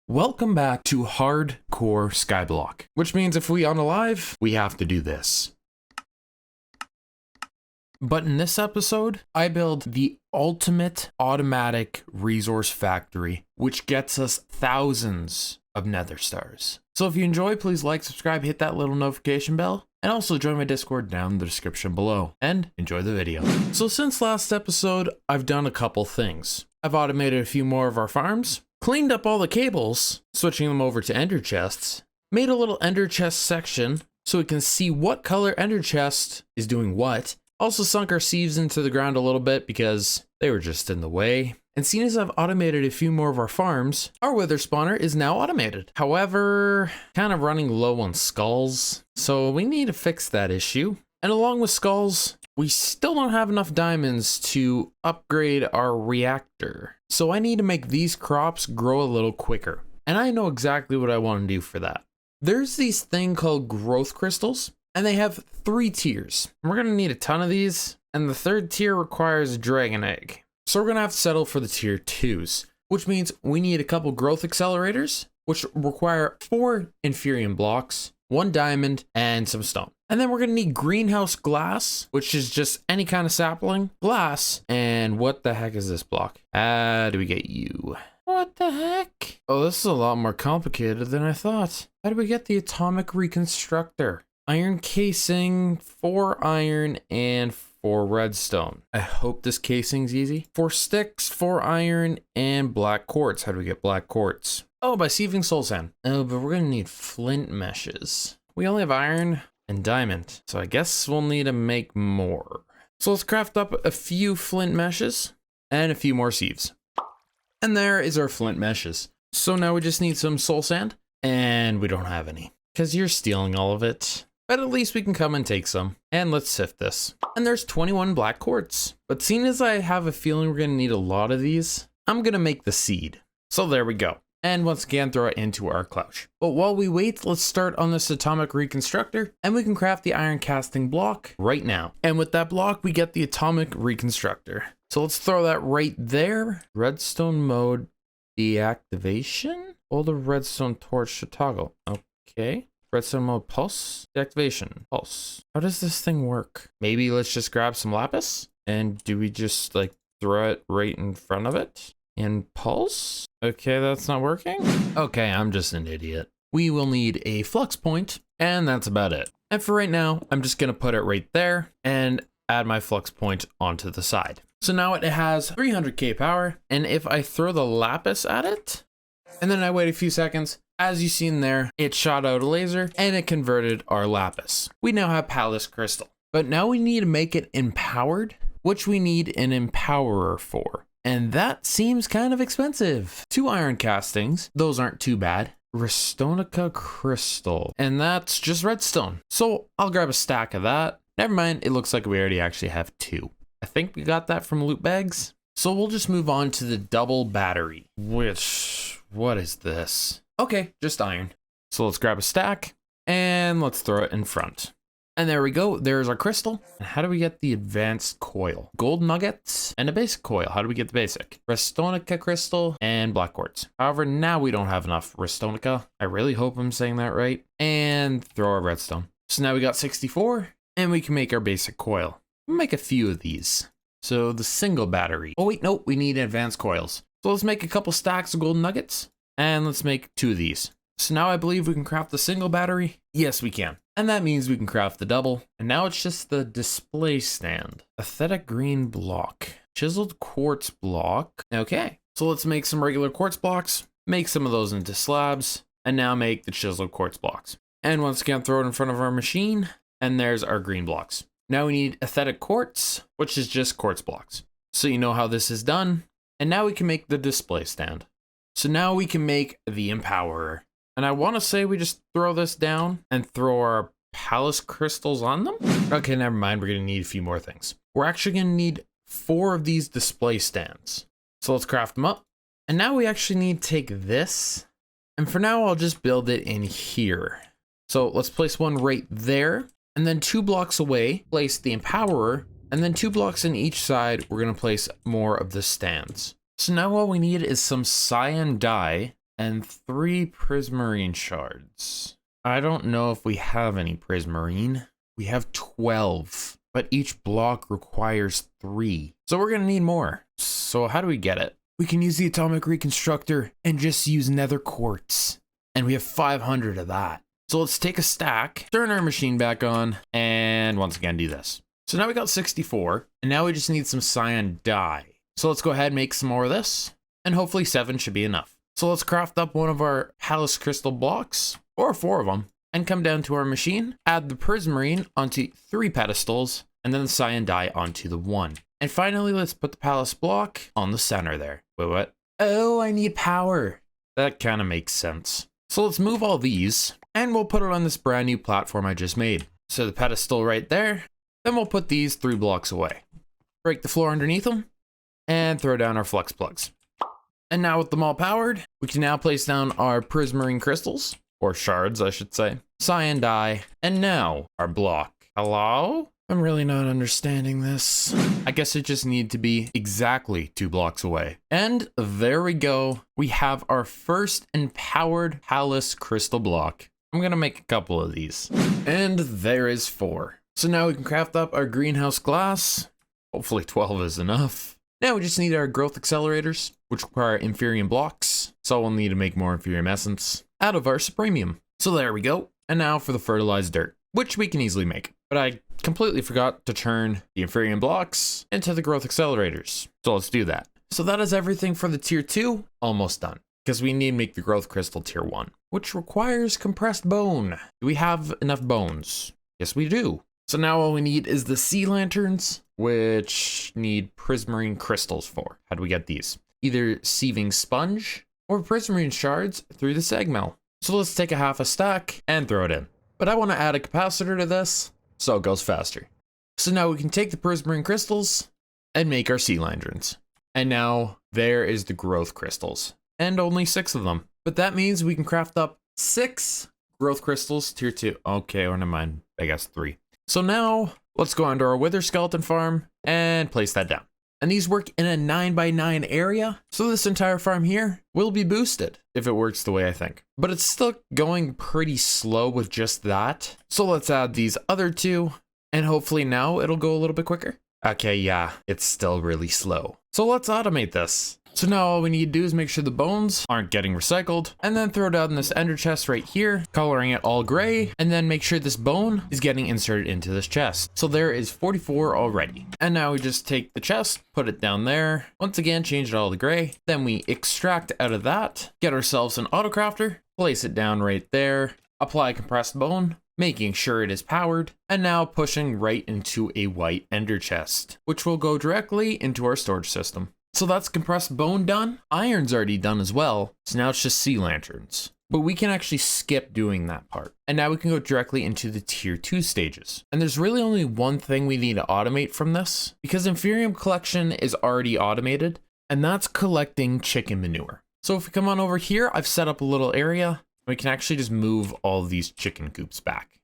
Welcome back to Hardcore Skyblock, which means if we unalive, we have to do this. But in this episode, I build the ultimate automatic resource factory, which gets us thousands of nether stars. So if you enjoy, please like, subscribe, hit that little notification bell, and also join my Discord down in the description below, and enjoy the video. So since last episode, I've done a couple things. I've automated a few more of our farms, cleaned up all the cables, switching them over to ender chests, made a little ender chest section so we can see what color ender chest is doing what. Also sunk our sieves into the ground a little bit because they were just in the way. And seeing as I've automated a few more of our farms, our wither spawner is now automated. However, kind of running low on skulls, so we need to fix that issue. And along with skulls, we still don't have enough diamonds to upgrade our reactor. So I need to make these crops grow a little quicker. And I know exactly what I want to do for that. There's these thing called growth crystals, and they have 3 tiers. We're going to need a ton of these, and the 3rd tier requires a dragon egg. So we're going to have to settle for the tier 2s, which means we need a couple growth accelerators, which require 4 inferium blocks, 1 diamond, and some stone. And then we're going to need greenhouse glass, which is just any kind of sapling, glass, and what the heck is this block? How do we get you? What the heck? Oh, this is a lot more complicated than I thought. How do we get the atomic reconstructor? Iron casing, 4 iron, and 4 redstone. I hope this casing's easy. 4 sticks, 4 iron, and black quartz. How do we get black quartz? Oh, by sieving soul sand. Oh, but we're gonna need flint meshes. We only have iron and diamond, so I guess we'll need to make more. So let's craft up a few flint meshes and a few more sieves. And there is our flint meshes. So now we just need some soul sand, and we don't have any because you're stealing all of it. But at least we can come and take some. And let's sift this. And there's 21 black quartz. But seeing as I have a feeling we're gonna need a lot of these, I'm gonna make the seed. So there we go. And once again, throw it into our clouch. But while we wait, let's start on this atomic reconstructor, and we can craft the iron casting block right now. And with that block, we get the atomic reconstructor. So let's throw that right there. Redstone mode deactivation. Hold the redstone torch to toggle. Okay. Redstone mode pulse deactivation pulse. How does this thing work? Maybe let's just grab some lapis, and do we just like throw it right in front of it and pulse? Okay, that's not working. Okay, I'm just an idiot. We will need a flux point, and that's about it. And for right now, I'm just gonna put it right there and add my flux point onto the side. So now it has 300k power, and if I throw the lapis at it, and then I wait a few seconds, as you seen there, it shot out a laser and it converted our lapis. We now have palace crystal, but now we need to make it empowered, which we need an empowerer for. And that seems kind of expensive. 2 iron castings, those aren't too bad. Restonica crystal, and that's just redstone. So I'll grab a stack of that. Never mind, it looks like we already actually have 2. I think we got that from loot bags. So we'll just move on to the double battery, what is this? Okay, just iron. So let's grab a stack and let's throw it in front. And there we go, there's our crystal. And how do we get the advanced coil? Gold nuggets and a basic coil. How do we get the basic? Restonica crystal and black quartz. However, now we don't have enough restonica. I really hope I'm saying that right. And throw our redstone. So now we got 64 and we can make our basic coil. We'll make a few of these. So the single battery. Oh wait, no, we need advanced coils. So let's make a couple stacks of golden nuggets. And let's make 2 of these. So now I believe we can craft the single battery. Yes, we can. And that means we can craft the double. And now it's just the display stand. Aesthetic green block. Chiseled quartz block. Okay. So let's make some regular quartz blocks. Make some of those into slabs. And now make the chiseled quartz blocks. And once again, throw it in front of our machine. And there's our green blocks. Now we need aesthetic quartz, which is just quartz blocks. So you know how this is done. And now we can make the display stand. So now we can make the empowerer. And I want to say we just throw this down and throw our palace crystals on them. Okay, never mind. We're going to need a few more things. We're actually going to need 4 of these display stands. So let's craft them up. And now we actually need to take this. And for now, I'll just build it in here. So let's place one right there. And then 2 blocks away, place the empowerer. And then 2 blocks in each side, we're going to place more of the stands. So now all we need is some cyan dye and 3 prismarine shards. I don't know if we have any prismarine. We have 12, but each block requires 3. So we're gonna need more. So how do we get it? We can use the atomic reconstructor and just use nether quartz. And we have 500 of that. So let's take a stack, turn our machine back on, and once again do this. So now we got 64, and now we just need some cyan dye. So let's go ahead and make some more of this, and hopefully 7 should be enough. So let's craft up one of our Hallis crystal blocks, or 4 of them, and come down to our machine, add the prismarine onto 3 pedestals, and then the cyan dye onto the 1. And finally, let's put the palace block on the center there. Wait, what? Oh, I need power. That kind of makes sense. So let's move all these, and we'll put it on this brand new platform I just made. So the pedestal right there, then we'll put these 3 blocks away. Break the floor underneath them, and throw down our flux plugs. And now with them all powered, we can now place down our prismarine crystals, or shards I should say, cyan dye, and now our block. Hello? I'm really not understanding this. I guess it just needs to be exactly 2 blocks away. And there we go. We have our first empowered Hallis crystal block. I'm gonna make a couple of these. And there is 4. So now we can craft up our greenhouse glass. Hopefully 12 is enough. Now we just need our growth accelerators, which require inferium blocks. So we'll need to make more inferium essence out of our supremium. So there we go. And now for the fertilized dirt, which we can easily make. But I completely forgot to turn the inferium blocks into the growth accelerators. So let's do that. So that is everything for the tier 2, almost done. Because we need to make the growth crystal tier 1, which requires compressed bone. Do we have enough bones? Yes, we do. So now all we need is the sea lanterns, which need prismarine crystals for. How do we get these? Either sieving sponge or prismarine shards through the seg mill. So let's take a half a stack and throw it in. But I want to add a capacitor to this, so it goes faster. So now we can take the prismarine crystals and make our sea lanterns. And now there is the growth crystals, and only 6 of them. But that means we can craft up 6 growth crystals tier 2. Okay, or never mind, I guess 3. So now let's go onto our wither skeleton farm and place that down. And these work in a 9x9 area. So this entire farm here will be boosted if it works the way I think. But it's still going pretty slow with just that. So let's add these other 2 and hopefully now it'll go a little bit quicker. Okay, yeah, it's still really slow. So let's automate this. So now all we need to do is make sure the bones aren't getting recycled and then throw down this ender chest right here, coloring it all gray, and then make sure this bone is getting inserted into this chest. So there is 44 already. And now we just take the chest, put it down there. Once again, change it all to gray. Then we extract out of that, get ourselves an autocrafter, place it down right there, apply compressed bone, making sure it is powered, and now pushing right into a white ender chest, which will go directly into our storage system. So that's compressed bone done. Iron's already done as well. So now it's just sea lanterns. But we can actually skip doing that part. And now we can go directly into the tier 2 stages. And there's really only one thing we need to automate from this, because inferium collection is already automated, and that's collecting chicken manure. So if we come on over here, I've set up a little area. We can actually just move all of these chicken coops back.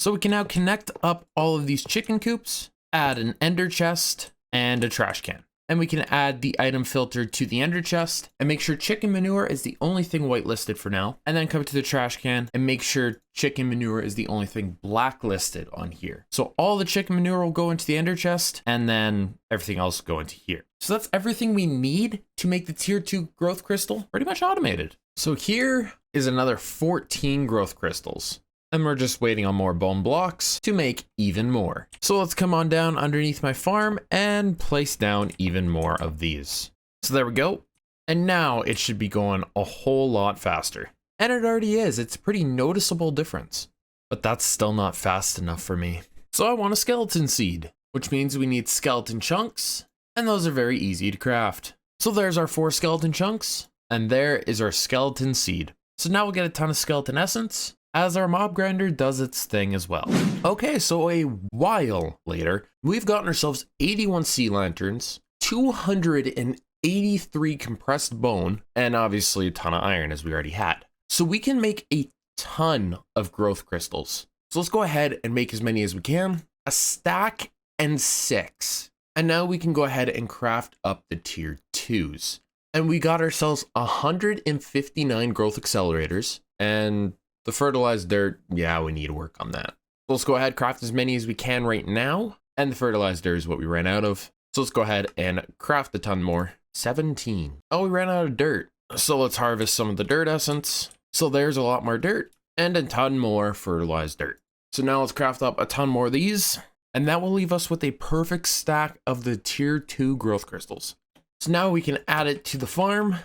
So we can now connect up all of these chicken coops, add an ender chest and a trash can. And we can add the item filter to the ender chest and make sure chicken manure is the only thing whitelisted for now. And then come to the trash can and make sure chicken manure is the only thing blacklisted on here. So all the chicken manure will go into the ender chest and then everything else will go into here. So that's everything we need to make the tier 2 growth crystal pretty much automated. So here is another 14 growth crystals. And we're just waiting on more bone blocks to make even more. So let's come on down underneath my farm and place down even more of these. So there we go. And now it should be going a whole lot faster. And it already is. It's a pretty noticeable difference. But that's still not fast enough for me. So I want a skeleton seed, which means we need skeleton chunks. And those are very easy to craft. So there's our 4 skeleton chunks. And there is our skeleton seed. So now we'll get a ton of skeleton essence, as our mob grinder does its thing as well. Okay, so a while later, we've gotten ourselves 81 sea lanterns, 283 compressed bone, and obviously a ton of iron as we already had. So we can make a ton of growth crystals. So let's go ahead and make as many as we can, a stack and 6. And now we can go ahead and craft up the tier 2s. And we got ourselves 159 growth accelerators. And the fertilized dirt, yeah, we need to work on that. So let's go ahead, craft as many as we can right now. And the fertilized dirt is what we ran out of. So let's go ahead and craft a ton more. 17. Oh, we ran out of dirt. So let's harvest some of the dirt essence. So there's a lot more dirt and a ton more fertilized dirt. So now let's craft up a ton more of these. And that will leave us with a perfect stack of the tier 2 growth crystals. So now we can add it to the farm.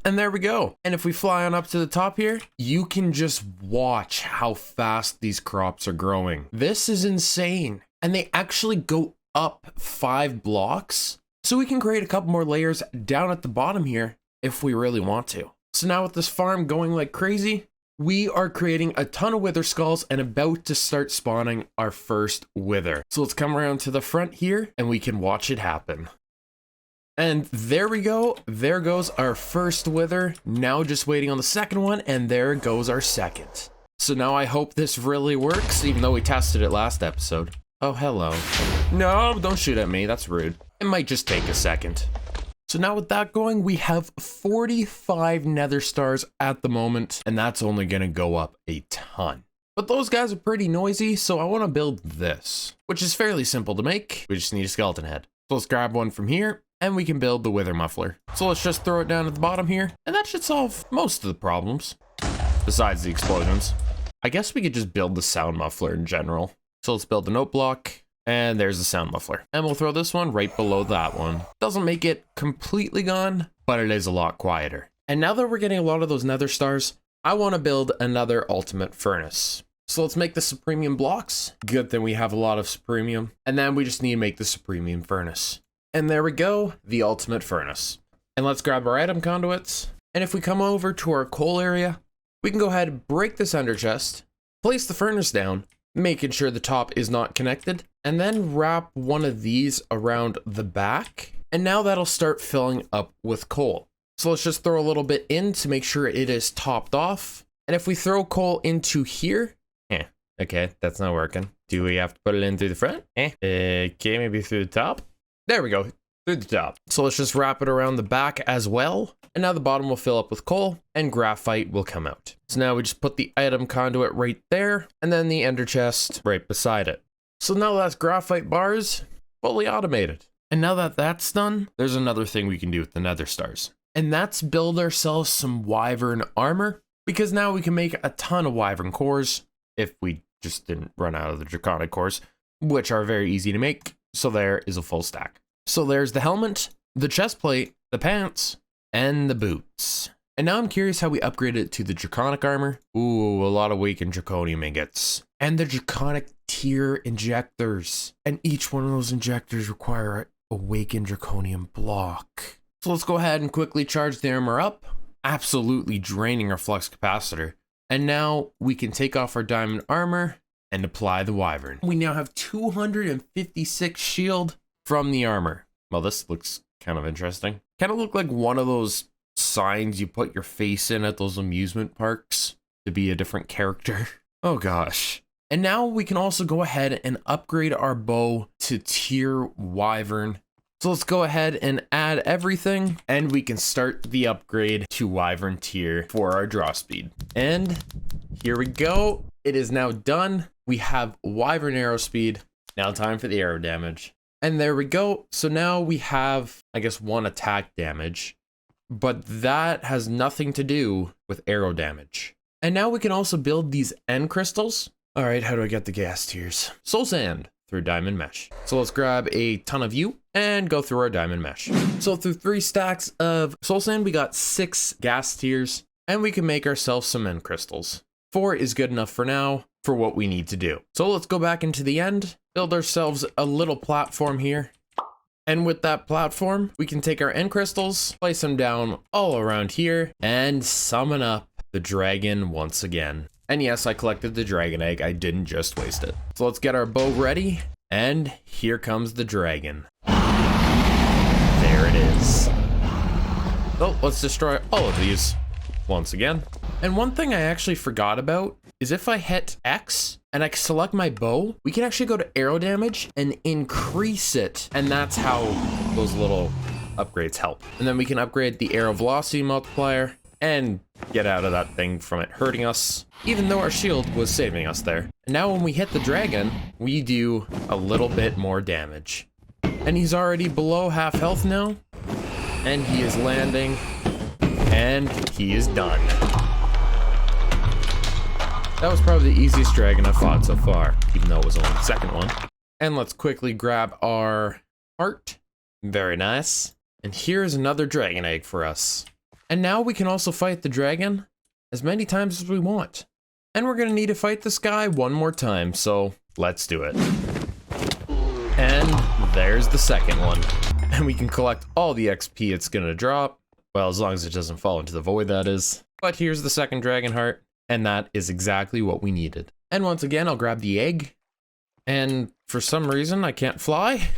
And there we go. And if we fly on up to the top here, you can just watch how fast these crops are growing. This is insane. And they actually go up 5 blocks. So we can create a couple more layers down at the bottom here if we really want to. So now with this farm going like crazy, we are creating a ton of wither skulls and about to start spawning our first wither. So let's come around to the front here and we can watch it happen. And there we go. There goes our first wither. Now just waiting on the second one, and there goes our second. So now I hope this really works, even though we tested it last episode. Oh, hello. No, don't shoot at me. That's rude. It might just take a second. So now with that going, we have 45 nether stars at the moment, and that's only going to go up a ton. But those guys are pretty noisy, so I want to build this, which is fairly simple to make. We just need a skeleton head. So let's grab one from here. And we can build the wither muffler. So let's just throw it down at the bottom here. And that should solve most of the problems. Besides the explosions. I guess we could just build the sound muffler in general. So let's build the note block. And there's the sound muffler. And we'll throw this one right below that one. Doesn't make it completely gone, but it is a lot quieter. And now that we're getting a lot of those nether stars, I want to build another ultimate furnace. So let's make the supremium blocks. Good thing we have a lot of supremium. And then we just need to make the supremium furnace. And there we go, the ultimate furnace. And let's grab our item conduits. And if we come over to our coal area, we can go ahead and break this ender chest, place the furnace down, making sure the top is not connected, and then wrap one of these around the back. And now that'll start filling up with coal. So let's just throw a little bit in to make sure it is topped off. And if we throw coal into here, okay, that's not working. Do we have to put it in through the front? Okay, maybe through the top. There we go, through the top. So let's just wrap it around the back as well. And now the bottom will fill up with coal and graphite will come out. So now we just put the item conduit right there and then the ender chest right beside it. So now that's graphite bars fully automated. And now that that's done, there's another thing we can do with the nether stars. And that's build ourselves some wyvern armor, because now we can make a ton of wyvern cores if we just didn't run out of the draconic cores, which are very easy to make. So there is a full stack. So there's the helmet, the chest plate, the pants, and the boots. And now I'm curious how we upgraded it to the draconic armor. Ooh, a lot of weakened draconium ingots. And the draconic tier injectors. And each one of those injectors require a weakened draconium block. So let's go ahead and quickly charge the armor up, absolutely draining our flux capacitor. And now we can take off our diamond armor and apply the wyvern. We now have 256 shield from the armor. Well, this looks kind of interesting. Kind of look like one of those signs you put your face in at those amusement parks to be a different character. Oh gosh. And now we can also go ahead and upgrade our bow to tier wyvern. So let's go ahead and add everything and we can start the upgrade to wyvern tier for our draw speed. And here we go. It is now done. We have wyvern arrow speed. Now time for the arrow damage. And there we go. So now we have, I guess, 1 attack damage, but that has nothing to do with arrow damage. And now we can also build these end crystals. All right, how do I get the gas tiers? Soul sand through diamond mesh. So let's grab a ton of you and go through our diamond mesh. So through 3 stacks of soul sand, we got 6 gas tiers and we can make ourselves some end crystals. 4 is good enough for now for what we need to do. So let's go back into the end, build ourselves a little platform here. And with that platform, we can take our end crystals, place them down all around here, and summon up the dragon once again. And yes, I collected the dragon egg. I didn't just waste it. So let's get our bow ready. And here comes the dragon. There it is. So let's destroy all of these once again. And one thing I actually forgot about is if I hit X and I select my bow, we can actually go to arrow damage and increase it. And that's how those little upgrades help. And then we can upgrade the arrow velocity multiplier and get out of that thing from it hurting us, even though our shield was saving us there. And now when we hit the dragon, we do a little bit more damage. And he's already below half health now, and he is landing, and he is done. That was probably the easiest dragon I've fought so far, even though it was only the second one. And let's quickly grab our heart. Very nice. And here's another dragon egg for us. And now we can also fight the dragon as many times as we want. And we're gonna need to fight this guy one more time, so let's do it. And there's the second one. And we can collect all the XP it's gonna drop. Well, as long as it doesn't fall into the void, that is. But here's the second dragon heart, and that is exactly what we needed. And once again, I'll grab the egg. And for some reason, I can't fly.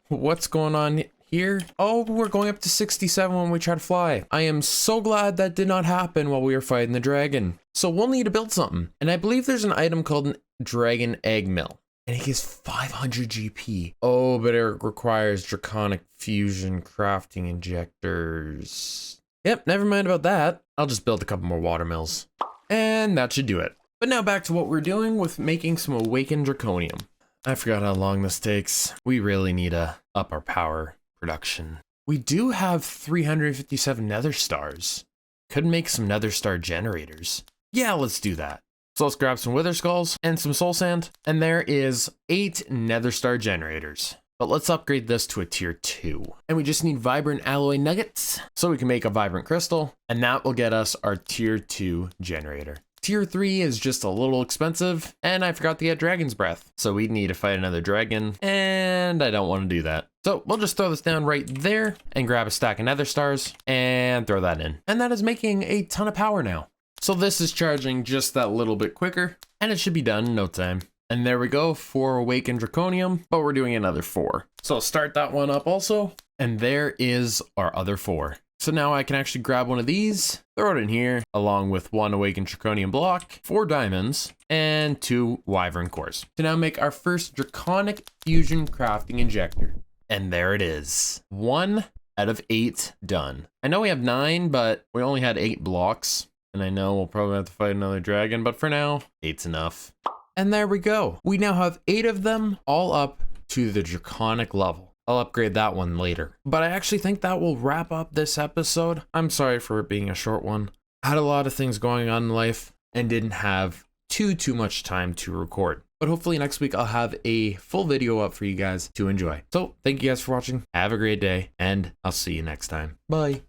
What's going on here? Oh, we're going up to 67 when we try to fly. I am so glad that did not happen while we were fighting the dragon. So we'll need to build something. And I believe there's an item called an dragon egg mill. And it gives 500 GP. Oh, but it requires draconic fusion crafting injectors. Yep, never mind about that. I'll just build a couple more water mills. And that should do it. But now back to what we're doing with making some awakened draconium. I forgot how long this takes. We really need to up our power production. We do have 357 nether stars. Could make some nether star generators. Yeah, let's do that. So let's grab some wither skulls and some soul sand. And there is 8 nether star generators. But let's upgrade this to a tier 2. And we just need vibrant alloy nuggets so we can make a vibrant crystal. And that will get us our tier 2 generator. Tier 3 is just a little expensive, and I forgot to get Dragon's Breath. So we need to fight another dragon, and I don't want to do that. So we'll just throw this down right there and grab a stack of nether stars and throw that in. And that is making a ton of power now. So this is charging just that little bit quicker, and it should be done in no time. And there we go, 4 awakened draconium, but we're doing another 4. So I'll start that one up also, and there is our other 4. So now I can actually grab one of these, throw it in here, along with 1 awakened draconium block, 4 diamonds, and 2 wyvern cores. To now make our first draconic fusion crafting injector. And there it is. 1 out of 8 done. I know we have 9, but we only had 8 blocks. And I know we'll probably have to fight another dragon, but for now, 8's enough. And there we go. We now have 8 of them, all up to the draconic level. I'll upgrade that one later. But I actually think that will wrap up this episode. I'm sorry for it being a short one. I had a lot of things going on in life and didn't have too much time to record. But hopefully next week I'll have a full video up for you guys to enjoy. So thank you guys for watching. Have a great day, and I'll see you next time. Bye.